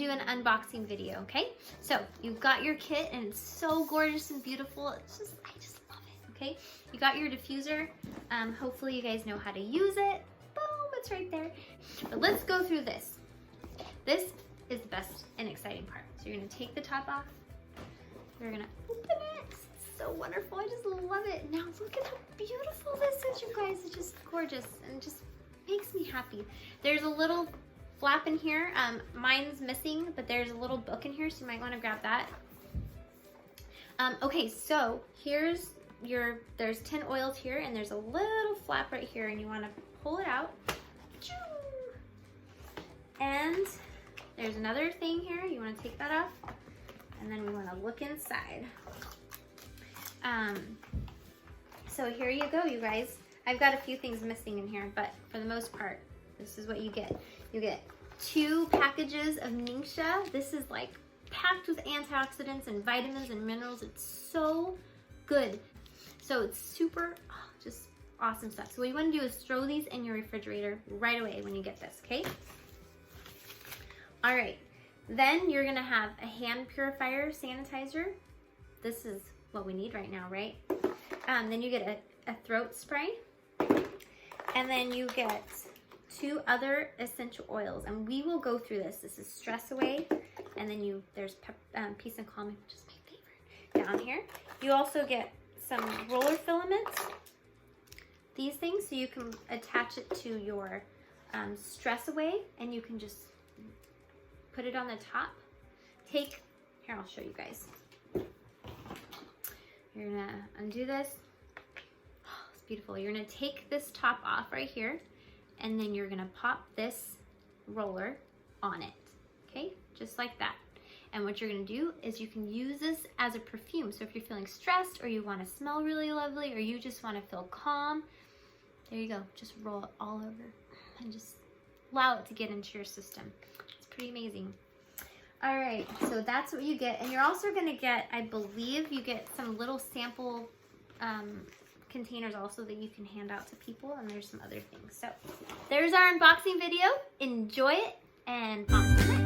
do an unboxing video, okay? So you've got your kit and it's so gorgeous and beautiful. I just love it, okay? You got your diffuser. Hopefully you guys know how to use it. Boom, it's right there. But let's go through this. This is the best and exciting part. So you're gonna take the top off. You're gonna open it. It's so wonderful, I just love it. Now look at how beautiful this is, you guys. It's just gorgeous and just makes me happy. There's a little flap in here. Mine's missing, but there's a little book in here, so you might want to grab that. Okay, so there's 10 oils here, and there's a little flap right here, and you want to pull it out. And there's another thing here. You want to take that off, and then we want to look inside. So here you go, you guys. I've got a few things missing in here, but for the most part, this is what you get. You get 2 packages of Ningxia. This is like packed with antioxidants and vitamins and minerals. It's so good. So it's super, just awesome stuff. So what you want to do is throw these in your refrigerator right away when you get this, okay? All right, then you're gonna have a hand purifier sanitizer. This is what we need right now, right? Then you get a throat spray. And then you get 2 other essential oils, and we will go through this. This is Stress Away, and then there's Peace and Calming, which is my favorite, down here. You also get some roller filaments, these things, so you can attach it to your Stress Away, and you can just put it on the top. Here, I'll show you guys. You're gonna undo this. Beautiful. You're gonna take this top off right here, and then you're gonna pop this roller on it, okay? Just like that. And what you're gonna do is you can use this as a perfume. So if you're feeling stressed, or you wanna smell really lovely, or you just wanna feel calm, there you go. Just roll it all over and just allow it to get into your system. It's pretty amazing. All right, so that's what you get. And you're also gonna get, I believe, you get some little sample containers also that you can hand out to people, and there's some other things. So there's our unboxing video. Enjoy it, and on to the next.